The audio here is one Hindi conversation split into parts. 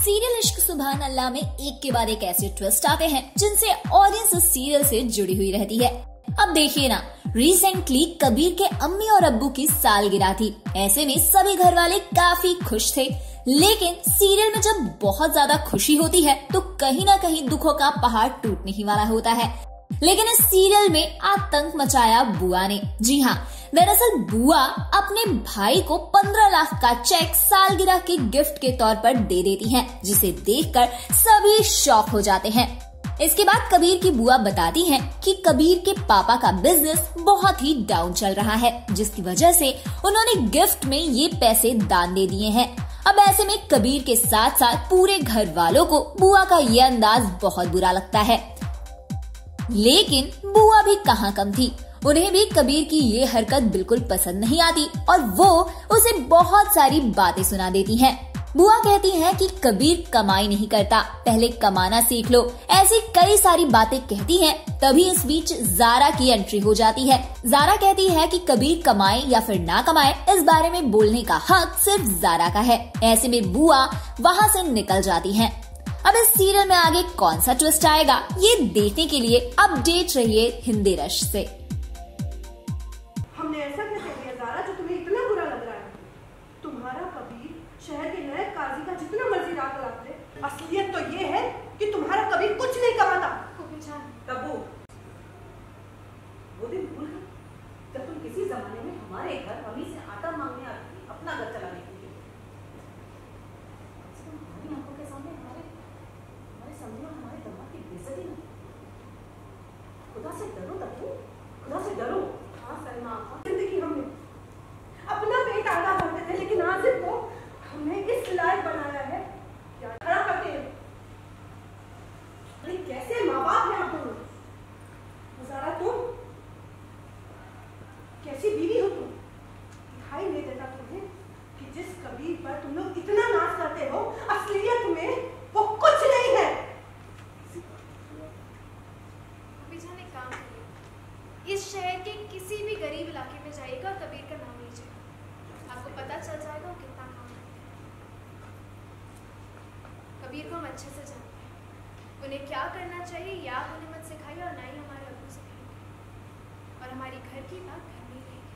सीरियल इश्क सुभान अल्लाह में एक के बाद एक ऐसे ट्विस्ट आते हैं जिनसे ऑडियंस इस सीरियल से जुड़ी हुई रहती है। अब देखिए ना, रिसेंटली कबीर के अम्मी और अब्बू की सालगिरह थी। ऐसे में सभी घर वाले काफी खुश थे, लेकिन सीरियल में जब बहुत ज्यादा खुशी होती है तो कहीं ना कहीं दुखों का पहाड़ टूटने ही वाला होता है। लेकिन इस सीरियल में आतंक मचाया बुआ ने। जी हाँ, दरअसल बुआ अपने भाई को 15 लाख का चेक सालगिरह के गिफ्ट के तौर पर दे देती हैं, जिसे देखकर सभी शॉक हो जाते हैं। इसके बाद कबीर की बुआ बताती हैं कि कबीर के पापा का बिजनेस बहुत ही डाउन चल रहा है, जिसकी वजह से उन्होंने गिफ्ट में ये पैसे दान दे दिए हैं। अब ऐसे में कबीर के साथ साथ पूरे घर वालों को बुआ का ये अंदाज बहुत बुरा लगता है। लेकिन बुआ भी कहाँ कम थी, उन्हें भी कबीर की ये हरकत बिल्कुल पसंद नहीं आती और वो उसे बहुत सारी बातें सुना देती हैं। बुआ कहती हैं कि कबीर कमाई नहीं करता, पहले कमाना सीख लो। ऐसी कई सारी बातें कहती हैं। तभी इस बीच जारा की एंट्री हो जाती है। जारा कहती है कि कबीर कमाए या फिर ना कमाए, इस बारे में बोलने का हक सिर्फ जारा का है। ऐसे में बुआ वहाँ से निकल जाती हैं। अब इस सीरियल में आगे कौन सा ट्विस्ट आएगा, ये देखने के लिए अपडेट रहिए हिंदी रश से। हमने ऐसा क्या कह दिया जारा जो तुम्हें इतना बुरा लग रहा है? तुम्हारा कबीर शहर के नए काजी का जितना मर्जी राग लगाते, असलियत तो ये है कि तुम्हारा कबीर कुछ नहीं कमाता। तब्बू, वो दिन भूल गए जब तुम किसी जमाने में हमारे घर मम्मी से आटा मांगने आती थी अपना घर चलाने के लिए। हमारी आंखों के सामने हमारे समझो हमारे दिमाग की बेइज्जती नहीं। खुदा से डरो तब्बू, खुदा से डरो। हाँ सलमा, जिंदगी हमने अपना पेट आधा भरते थे, लेकिन आसिफ को हमने इस लायक बनाया है क्या खड़ा करते हैं। अरे कैसे माँ बाप हैं आप दोनों। ज़ारा, तुम कैसी बीवी हो तुम? दिखाई नहीं देता तुम्हें कि जिस कबीर पर तुम लोग इतना नाज करते हो, असलियत में वो कुछ नहीं है। इस शहर के किसी भी गरीब इलाके में जाइएगा, कबीर का नाम लीजिए, आपको पता चल जाएगा वो कितना काम करते हैं। कबीर को हम अच्छे से जानते हैं, उन्हें क्या करना चाहिए याद उन्हें मत सिखाइए और ना ही हमारे अब्बू सिखाएंगे। और हमारी घर की बात घर में रहेगी।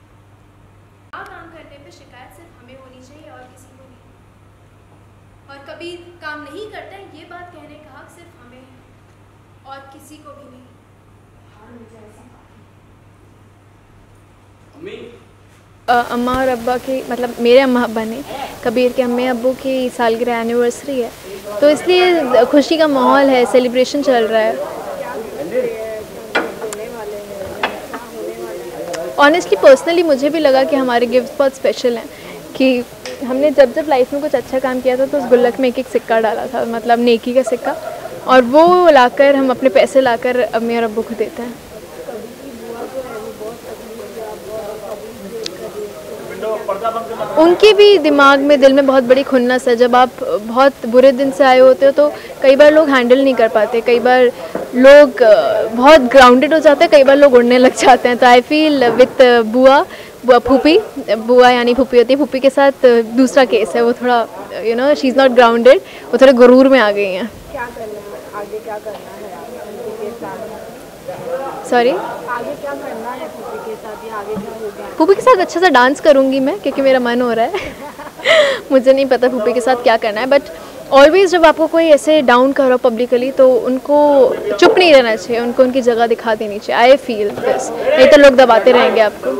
काम करने पे शिकायत सिर्फ हमें होनी चाहिए और किसी को नहीं। और कबीर काम नहीं करता है, ये बात कहने का हक सिर्फ हमें है और किसी को भी नहीं। अम्मा और अब्बा की, मतलब मेरे अम्मा अब्बा ने कबीर के अम्मी अब्बू की सालगिरह एनिवर्सरी है, तो इसलिए खुशी का माहौल है, सेलिब्रेशन चल रहा है। ऑनेस्टली पर्सनली मुझे भी लगा कि हमारे गिफ्ट बहुत स्पेशल हैं, कि हमने जब जब लाइफ में कुछ अच्छा काम किया था तो उस गुल्लक में एक एक सिक्का डाला था, मतलब नेकी का सिक्का, और वो लाकर हम अपने पैसे लाकर अम्मी और अब्बू को देते हैं। उनके भी दिमाग में, दिल में बहुत बड़ी खुन्नस है। जब आप बहुत बुरे दिन से आए होते हो तो कई बार लोग हैंडल नहीं कर पाते, कई बार लोग बहुत ग्राउंडेड हो जाते हैं, कई बार लोग उड़ने लग जाते हैं। तो आई फील विथ बुआ फूफी, बुआ यानी फूफी होती है, फूफी के साथ दूसरा केस है, वो थोड़ा शी इज़ नॉट ग्राउंडेड, वो थोड़े गुरूर में आ गई हैं। क्या करना है आगे, क्या करना है फूफी के साथ? सॉरी, आगे क्या करना है फूफी के साथ, या आगे क्या होगा? फूफी के साथ अच्छा सा डांस करूँगी मैं, क्योंकि मेरा मन हो रहा है। मुझे नहीं पता फूफी के साथ क्या करना है, बट ऑलवेज जब आपको कोई ऐसे डाउन करो पब्लिकली तो उनको चुप नहीं रहना चाहिए, उनको उनकी जगह दिखा देनी चाहिए। आई फील दिस, नहीं तो लोग दबाते रहेंगे आपको।